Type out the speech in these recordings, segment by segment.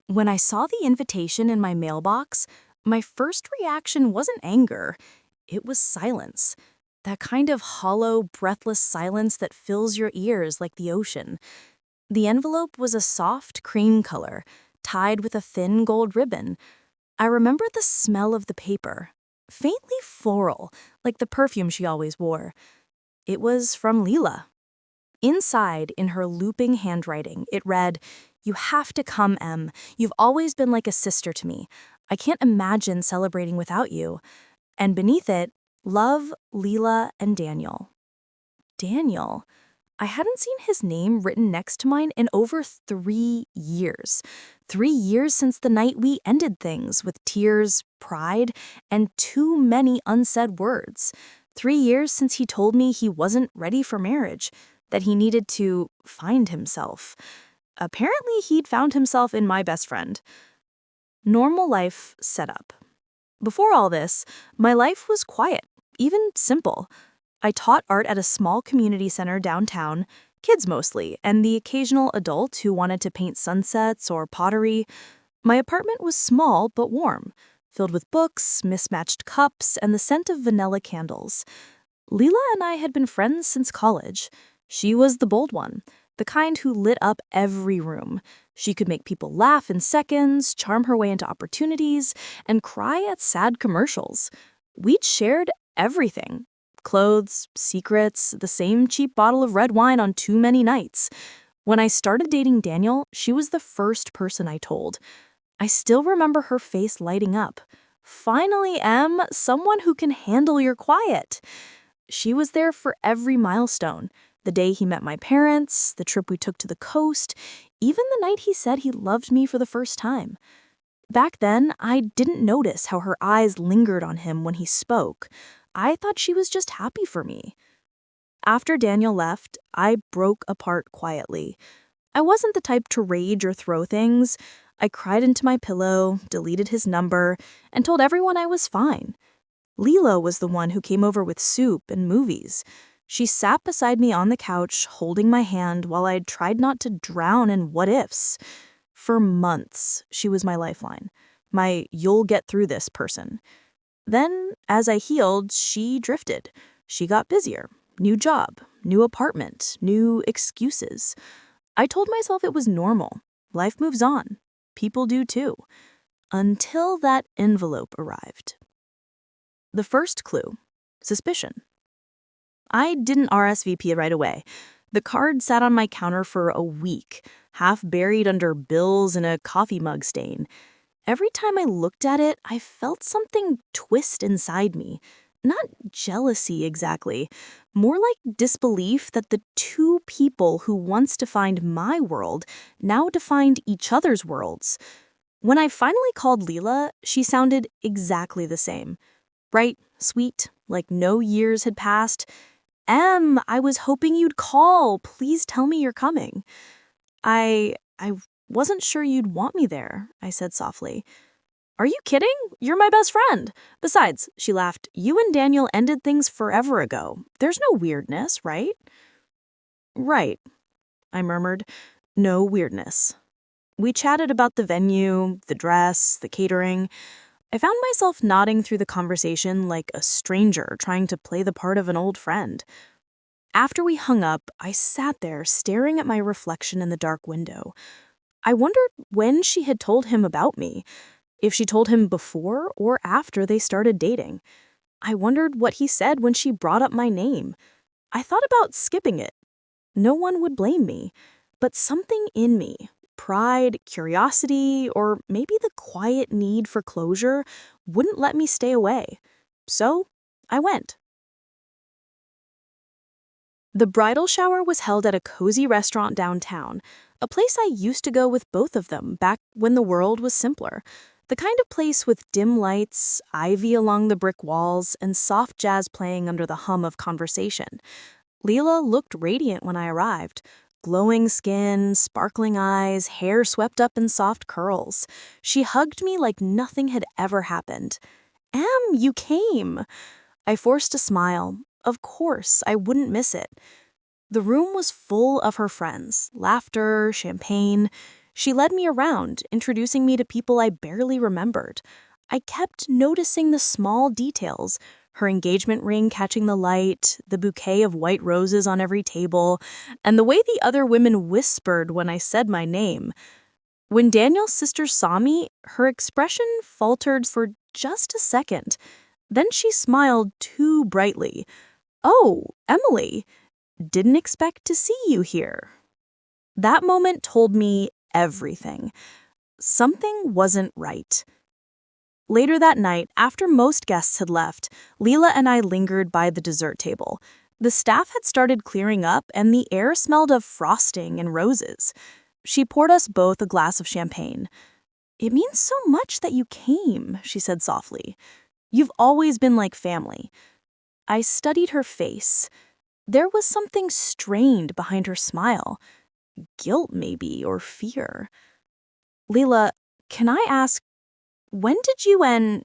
When I saw the invitation in my mailbox, my first reaction wasn't anger. It was silence. That kind of hollow, breathless silence that fills your ears like the ocean. The envelope was a soft cream color, tied with a thin gold ribbon. I remember the smell of the paper, faintly floral, like the perfume she always wore. It was from Leela. Inside, in her looping handwriting, it read, "You have to come, Em. You've always been like a sister to me. I can't imagine celebrating without you." And beneath it, "Love, Leela, and Daniel." Daniel? I hadn't seen his name written next to mine in over 3 years. 3 years since the night we ended things with tears, pride, and too many unsaid words. 3 years since he told me he wasn't ready for marriage, that he needed to find himself. Apparently, he'd found himself in my best friend. Normal life set up. Before all this, my life was quiet, even simple. I taught art at a small community center downtown, kids mostly, and the occasional adult who wanted to paint sunsets or pottery. My apartment was small but warm, filled with books, mismatched cups, and the scent of vanilla candles. Leela and I had been friends since college. She was the bold one, the kind who lit up every room. She could make people laugh in seconds, charm her way into opportunities, and cry at sad commercials. We'd shared everything. Clothes, secrets, the same cheap bottle of red wine on too many nights. When I started dating Daniel, she was the first person I told. I still remember her face lighting up. "Finally, Em, someone who can handle your quiet." She was there for every milestone. The day he met my parents, the trip we took to the coast, even the night he said he loved me for the first time. Back then, I didn't notice how her eyes lingered on him when he spoke. I thought she was just happy for me. After Daniel left, I broke apart quietly. I wasn't the type to rage or throw things. I cried into my pillow, deleted his number, and told everyone I was fine. Leela was the one who came over with soup and movies. She sat beside me on the couch, holding my hand while I tried not to drown in what-ifs. For months, she was my lifeline, my "you'll get through this" person. Then, as I healed, she drifted. She got busier. New job, new apartment, new excuses. I told myself it was normal. Life moves on. People do too. Until that envelope arrived. The first clue: suspicion. I didn't RSVP right away. The card sat on my counter for a week, half buried under bills and a coffee mug stain. Every time I looked at it, I felt something twist inside me. Not jealousy exactly, more like disbelief that the two people who once defined my world now defined each other's worlds. When I finally called Leela, she sounded exactly the same. Bright, sweet, like no years had passed. "Em, I was hoping you'd call. Please tell me you're coming." I wasn't sure you'd want me there," I said softly. "Are you kidding? You're my best friend. Besides," she laughed, "you and Daniel ended things forever ago. There's no weirdness, right?" "Right," I murmured. "No weirdness." We chatted about the venue, the dress, the catering. I found myself nodding through the conversation like a stranger trying to play the part of an old friend. After we hung up, I sat there staring at my reflection in the dark window. I wondered when she had told him about me, if she told him before or after they started dating. I wondered what he said when she brought up my name. I thought about skipping it. No one would blame me, but something in me, pride, curiosity, or maybe the quiet need for closure, wouldn't let me stay away. So I went. The bridal shower was held at a cozy restaurant downtown, a place I used to go with both of them back when the world was simpler. The kind of place with dim lights, ivy along the brick walls, and soft jazz playing under the hum of conversation. Leela looked radiant when I arrived. Glowing skin, sparkling eyes, hair swept up in soft curls. She hugged me like nothing had ever happened. "Em, you came." I forced a smile. Of course, I wouldn't miss it. The room was full of her friends, laughter, champagne. She led me around, introducing me to people I barely remembered. I kept noticing the small details, her engagement ring catching the light, the bouquet of white roses on every table, and the way the other women whispered when I said my name. When Daniel's sister saw me, her expression faltered for just a second. Then she smiled too brightly. "Oh, Emily, didn't expect to see you here." That moment told me everything. Something wasn't right. Later that night, after most guests had left, Leela and I lingered by the dessert table. The staff had started clearing up, and the air smelled of frosting and roses. She poured us both a glass of champagne. "It means so much that you came," she said softly. "You've always been like family." I studied her face. There was something strained behind her smile. Guilt, maybe, or fear. "Leela, can I ask, when did you and—"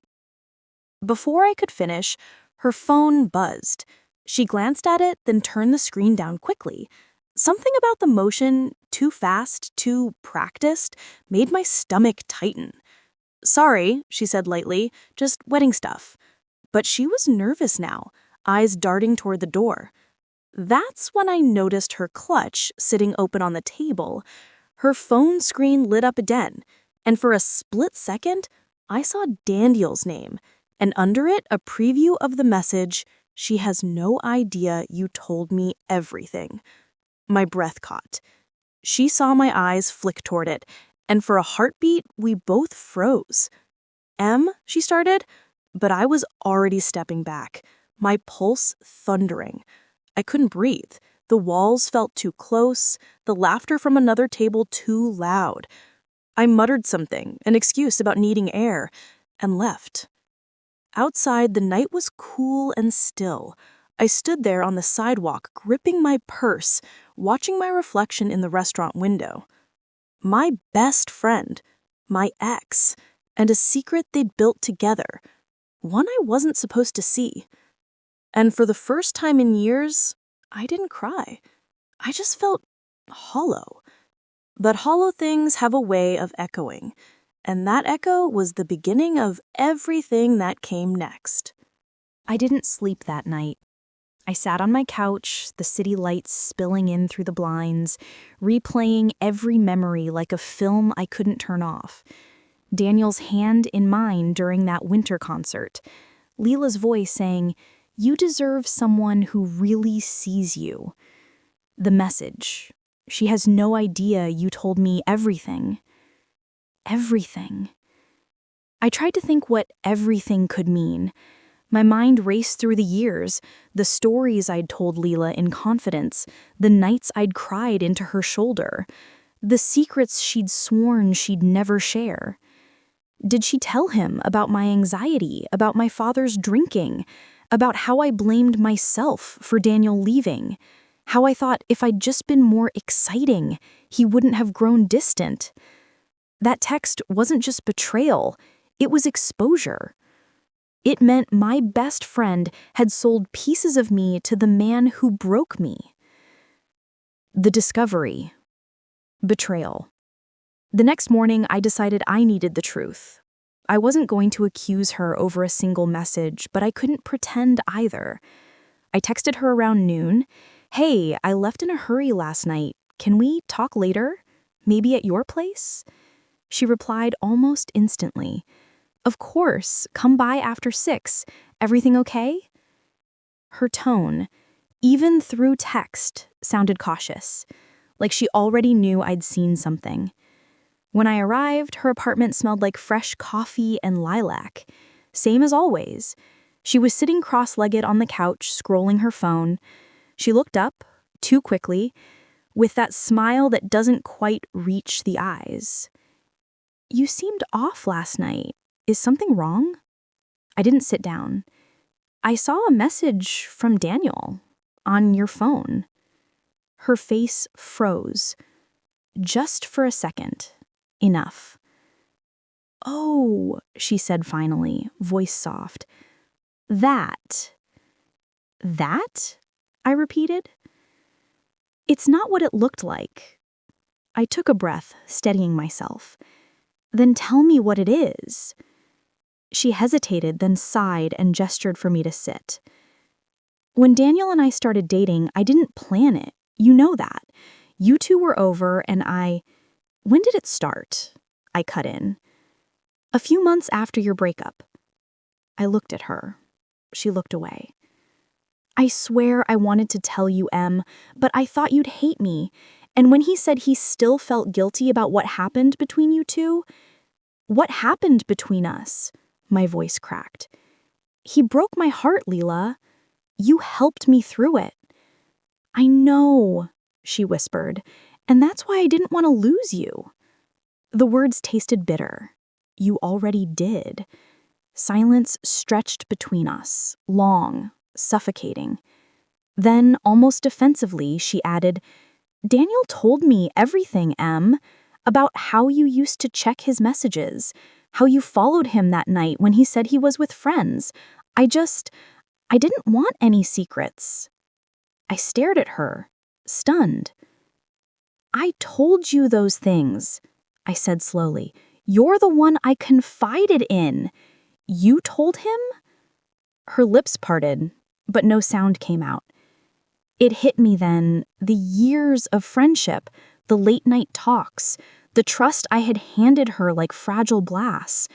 Before I could finish, her phone buzzed. She glanced at it, then turned the screen down quickly. Something about the motion, too fast, too practiced, made my stomach tighten. "Sorry," she said lightly, "just wedding stuff." But she was nervous now, eyes darting toward the door. That's when I noticed her clutch sitting open on the table. Her phone screen lit up again, and for a split second, I saw Daniel's name, and under it a preview of the message, "She has no idea you told me everything." My breath caught. She saw my eyes flick toward it, and for a heartbeat, we both froze. She started, but I was already stepping back, my pulse thundering. I couldn't breathe. The walls felt too close, the laughter from another table too loud. I muttered something, an excuse about needing air, and left. Outside, the night was cool and still. I stood there on the sidewalk, gripping my purse, watching my reflection in the restaurant window. My best friend, my ex, and a secret they'd built together, one I wasn't supposed to see. And for the first time in years, I didn't cry. I just felt hollow. But hollow things have a way of echoing, and that echo was the beginning of everything that came next. I didn't sleep that night. I sat on my couch, the city lights spilling in through the blinds, replaying every memory like a film I couldn't turn off. Daniel's hand in mine during that winter concert. Leela's voice saying, "You deserve someone who really sees you." The message, "She has no idea you told me everything." Everything. I tried to think what everything could mean. My mind raced through the years, the stories I'd told Leela in confidence, the nights I'd cried into her shoulder, the secrets she'd sworn she'd never share. Did she tell him about my anxiety, about my father's drinking, about how I blamed myself for Daniel leaving, how I thought if I'd just been more exciting, he wouldn't have grown distant? That text wasn't just betrayal, it was exposure. It meant my best friend had sold pieces of me to the man who broke me. The discovery. Betrayal. The next morning, I decided I needed the truth. I wasn't going to accuse her over a single message, but I couldn't pretend either. I texted her around noon. "Hey, I left in a hurry last night. Can we talk later? Maybe at your place?" She replied almost instantly. "Of course, come by after 6. Everything okay?" Her tone, even through text, sounded cautious, like she already knew I'd seen something. When I arrived, her apartment smelled like fresh coffee and lilac. Same as always. She was sitting cross-legged on the couch, scrolling her phone. She looked up, too quickly, with that smile that doesn't quite reach the eyes. "You seemed off last night. Is something wrong?" I didn't sit down. "I saw a message from Daniel on your phone." Her face froze. Just for a second. Enough. "Oh," she said finally, voice soft. That?" "That?" I repeated. "It's not what it looked like." I took a breath, steadying myself. Then tell me what it is. She hesitated, then sighed and gestured for me to sit. When Daniel and I started dating, I didn't plan it. You know that. You two were over and When did it start? I cut in. A few months after your breakup. I looked at her. She looked away. I swear I wanted to tell you, Em, but I thought you'd hate me. And when he said he still felt guilty about what happened between you two, what happened between us? My voice cracked. He broke my heart, Leela. You helped me through it. I know, she whispered, and that's why I didn't want to lose you. The words tasted bitter. You already did. Silence stretched between us, long, suffocating. Then, almost defensively, she added, Daniel told me everything, Em, about how you used to check his messages, how you followed him that night when he said he was with friends. I didn't want any secrets. I stared at her, stunned. I told you those things, I said slowly. You're the one I confided in. You told him? Her lips parted, but no sound came out. It hit me then, the years of friendship, the late-night talks, the trust I had handed her like fragile glass.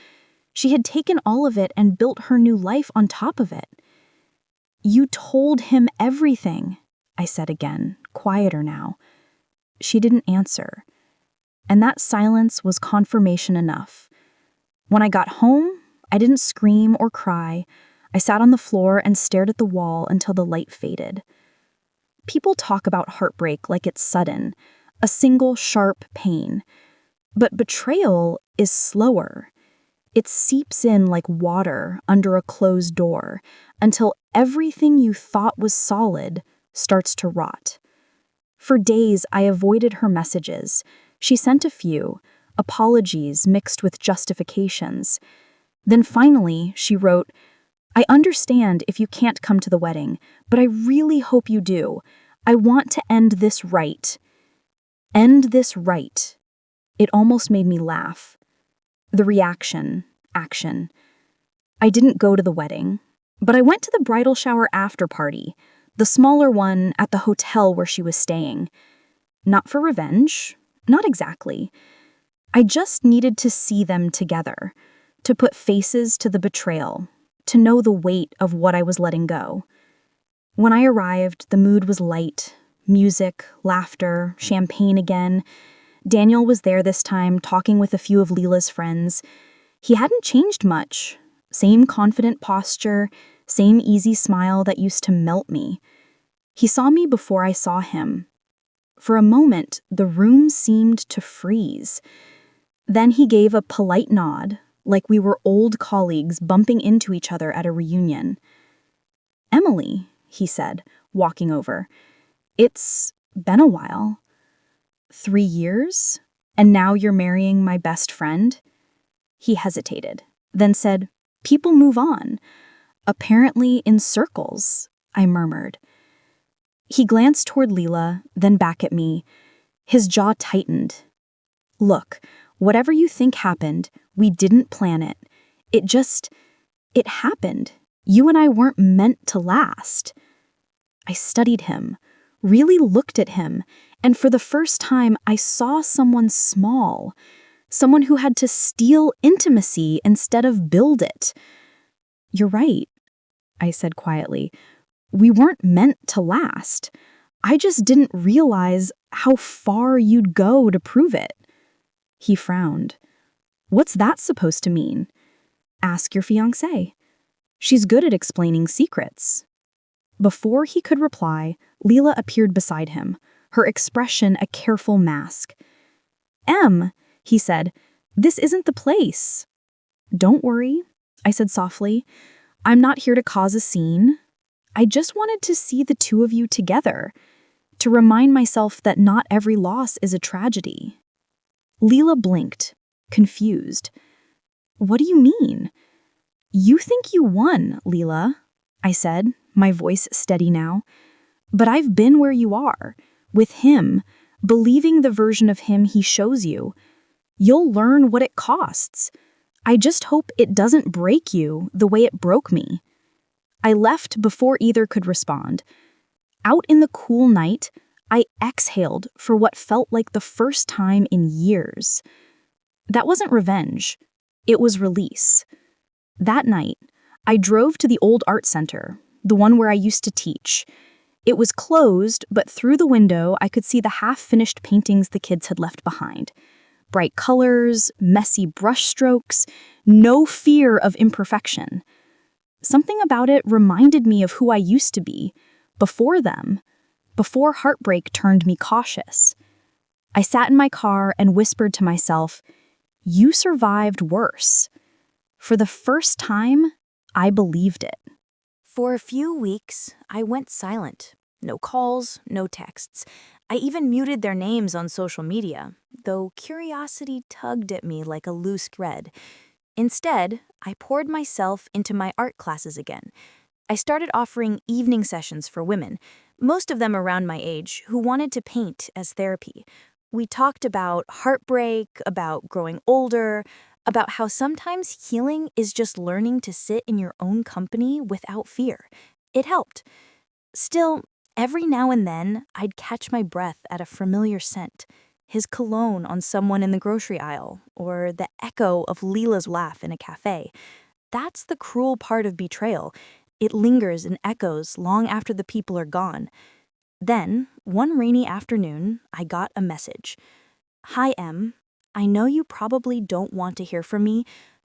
She had taken all of it and built her new life on top of it. You told him everything, I said again, quieter now. She didn't answer, and that silence was confirmation enough. When I got home, I didn't scream or cry. I sat on the floor and stared at the wall until the light faded. People talk about heartbreak like it's sudden, a single sharp pain. But betrayal is slower. It seeps in like water under a closed door until everything you thought was solid starts to rot. For days, I avoided her messages. She sent a few, apologies mixed with justifications. Then finally, she wrote, I understand if you can't come to the wedding, but I really hope you do. I want to end this right. End this right. It almost made me laugh. The reaction, action. I didn't go to the wedding, but I went to the bridal shower after party, the smaller one at the hotel where she was staying. Not for revenge, not exactly. I just needed to see them together, to put faces to the betrayal, to know the weight of what I was letting go. When I arrived, the mood was light, music, laughter, champagne again. Daniel was there this time, talking with a few of Leela's friends. He hadn't changed much. Same confident posture, same easy smile that used to melt me. He saw me before I saw him. For a moment, the room seemed to freeze. Then he gave a polite nod, like we were old colleagues bumping into each other at a reunion. Emily, he said, walking over. It's been a while. 3 years? And now you're marrying my best friend? He hesitated, then said, People move on. Apparently in circles, I murmured. He glanced toward Leela, then back at me. His jaw tightened. Look, whatever you think happened, we didn't plan it. It happened. You and I weren't meant to last. I studied him, really looked at him, and for the first time I saw someone small, someone who had to steal intimacy instead of build it. You're right, I said quietly. We weren't meant to last. I just didn't realize how far you'd go to prove it. He frowned. What's that supposed to mean? Ask your fiancée. She's good at explaining secrets. Before he could reply, Leela appeared beside him, her expression a careful mask. Em, he said, this isn't the place. Don't worry, I said softly. I'm not here to cause a scene. I just wanted to see the two of you together, to remind myself that not every loss is a tragedy. Leela blinked, confused. What do you mean? You think you won, Leela, I said, my voice steady now. But I've been where you are, with him, believing the version of him he shows you. You'll learn what it costs. I just hope it doesn't break you the way it broke me. I left before either could respond. Out in the cool night, I exhaled for what felt like the first time in years. That wasn't revenge. It was release. That night, I drove to the old art center, the one where I used to teach. It was closed, but through the window, I could see the half-finished paintings the kids had left behind. Bright colors, messy brushstrokes, no fear of imperfection. Something about it reminded me of who I used to be, before them, before heartbreak turned me cautious. I sat in my car and whispered to myself, "You survived worse." For the first time, I believed it. For a few weeks, I went silent. No calls, no texts. I even muted their names on social media, though curiosity tugged at me like a loose thread. Instead, I poured myself into my art classes again. I started offering evening sessions for women, most of them around my age, who wanted to paint as therapy. We talked about heartbreak, about growing older, about how sometimes healing is just learning to sit in your own company without fear. It helped. Still, every now and then, I'd catch my breath at a familiar scent, his cologne on someone in the grocery aisle, or the echo of Leela's laugh in a cafe. That's the cruel part of betrayal. It lingers and echoes long after the people are gone. Then, one rainy afternoon, I got a message. "Hi, Em. I know you probably don't want to hear from me,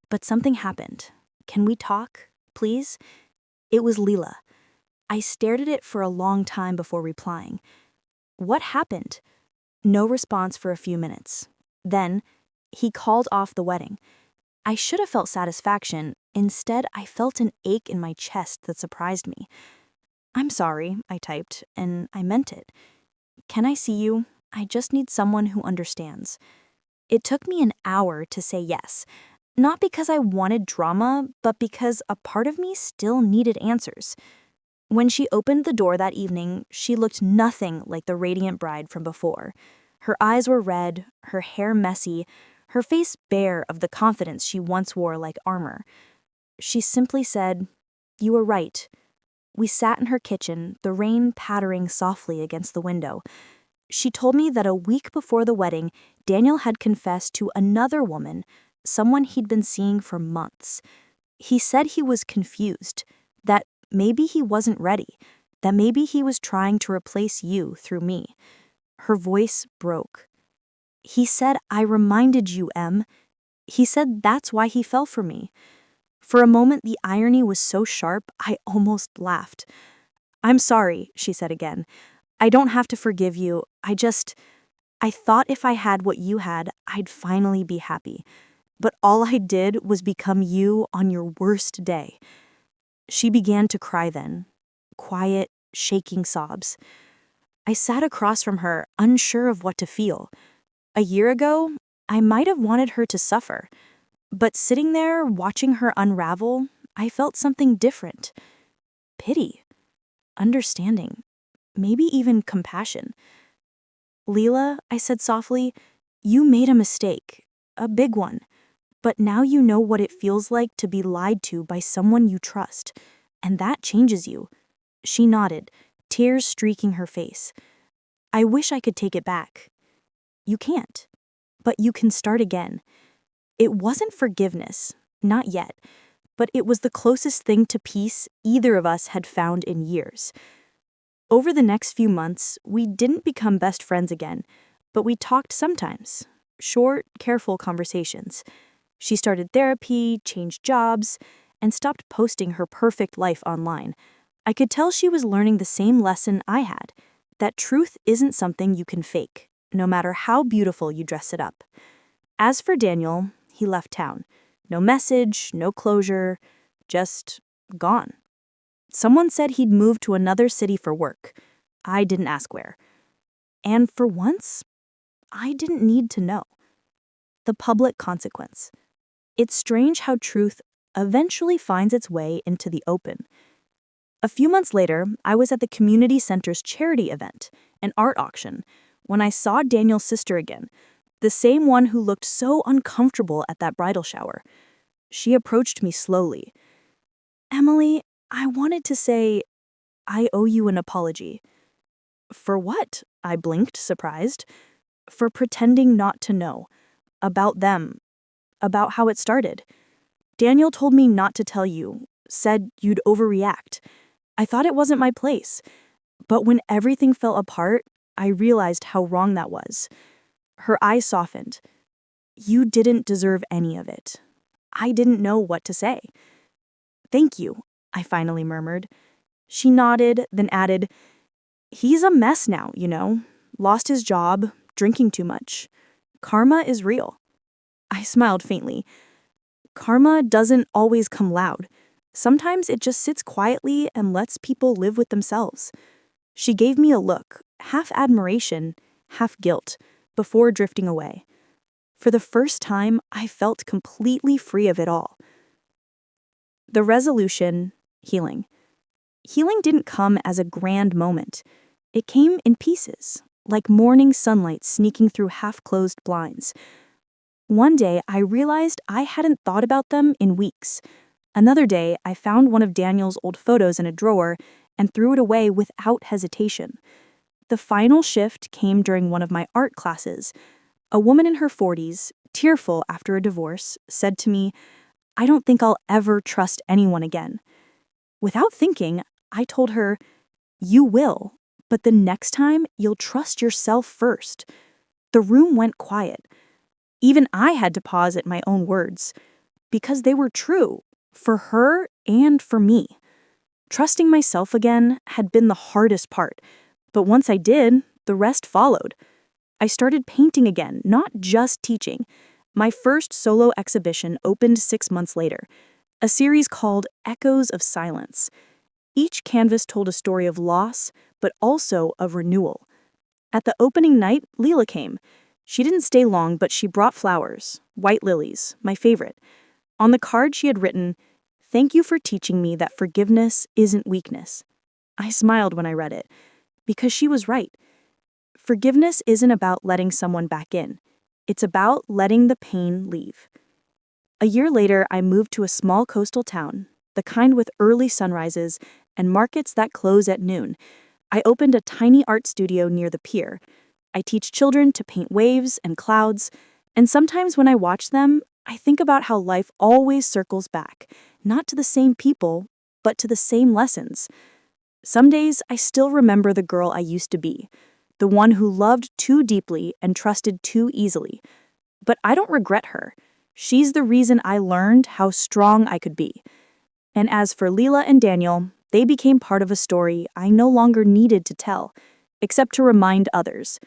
but something happened. Can we talk, please?" It was Leela. I stared at it for a long time before replying. "What happened?" No response for a few minutes. Then, he called off the wedding. I should have felt satisfaction. Instead, I felt an ache in my chest that surprised me. "I'm sorry," I typed, and I meant it. "Can I see you? I just need someone who understands." It took me an hour to say yes, not because I wanted drama, but because a part of me still needed answers. When she opened the door that evening, she looked nothing like the radiant bride from before. Her eyes were red, her hair messy, her face bare of the confidence she once wore like armor. She simply said, "You were right." We sat in her kitchen, the rain pattering softly against the window. She told me that a week before the wedding, Daniel had confessed to another woman, someone he'd been seeing for months. He said he was confused, that maybe he wasn't ready, that maybe he was trying to replace you through me. Her voice broke. "He said I reminded you, Em. He said that's why he fell for me." For a moment, the irony was so sharp, I almost laughed. "I'm sorry," she said again. "I don't have to forgive you. I thought if I had what you had, I'd finally be happy. But all I did was become you on your worst day." She began to cry then. Quiet, shaking sobs. I sat across from her, unsure of what to feel. A year ago, I might have wanted her to suffer. But sitting there, watching her unravel, I felt something different. Pity. Understanding. Maybe even compassion. "Leela," I said softly, "you made a mistake. A big one. But now you know what it feels like to be lied to by someone you trust. And that changes you." She nodded, tears streaking her face. "I wish I could take it back." "You can't. But you can start again." It wasn't forgiveness, not yet, but it was the closest thing to peace either of us had found in years. Over the next few months, we didn't become best friends again, but we talked sometimes. Short, careful conversations. She started therapy, changed jobs, and stopped posting her perfect life online. I could tell she was learning the same lesson I had, that truth isn't something you can fake, no matter how beautiful you dress it up. As for Daniel, he left town. No message, no closure, just gone. Someone said he'd moved to another city for work. I didn't ask where. And for once, I didn't need to know. The public consequence. It's strange how truth eventually finds its way into the open. A few months later, I was at the community center's charity event, an art auction. when I saw Daniel's sister again, the same one who looked so uncomfortable at that bridal shower. She approached me slowly. "Emily, I wanted to say I owe you an apology." "For what?" I blinked, surprised. "For pretending not to know. About them. About how it started. Daniel told me not to tell you, said you'd overreact. I thought it wasn't my place. But when everything fell apart, I realized how wrong that was." Her eyes softened. "You didn't deserve any of it." I didn't know what to say. "Thank you," I finally murmured. She nodded, then added, "He's a mess now, you know. Lost his job, drinking too much. Karma is real." I smiled faintly. Karma doesn't always come loud. Sometimes it just sits quietly and lets people live with themselves. She gave me a look, half admiration, half guilt, before drifting away. For the first time, I felt completely free of it all. The resolution, healing. Healing didn't come as a grand moment. It came in pieces, like morning sunlight sneaking through half-closed blinds. One day, I realized I hadn't thought about them in weeks. Another day, I found one of Daniel's old photos in a drawer and threw it away without hesitation. The final shift came during one of my art classes. A woman in her 40s, tearful after a divorce, said to me, "I don't think I'll ever trust anyone again." Without thinking, I told her, "You will, but the next time you'll trust yourself first." The room went quiet. Even I had to pause at my own words, because they were true, for her and for me. Trusting myself again had been the hardest part, but once I did, the rest followed. I started painting again, not just teaching. My first solo exhibition opened 6 months later, a series called Echoes of Silence. Each canvas told a story of loss, but also of renewal. At the opening night, Leela came. She didn't stay long, but she brought flowers, white lilies, my favorite. On the card she had written, "Thank you for teaching me that forgiveness isn't weakness." I smiled when I read it, because she was right. Forgiveness isn't about letting someone back in. It's about letting the pain leave. A year later, I moved to a small coastal town, the kind with early sunrises and markets that close at noon. I opened a tiny art studio near the pier. I teach children to paint waves and clouds, and sometimes when I watch them, I think about how life always circles back, not to the same people, but to the same lessons. Some days, I still remember the girl I used to be, the one who loved too deeply and trusted too easily. But I don't regret her. She's the reason I learned how strong I could be. And as for Leela and Daniel, they became part of a story I no longer needed to tell, except to remind others.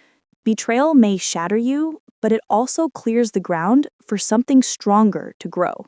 Betrayal may shatter you, but it also clears the ground for something stronger to grow.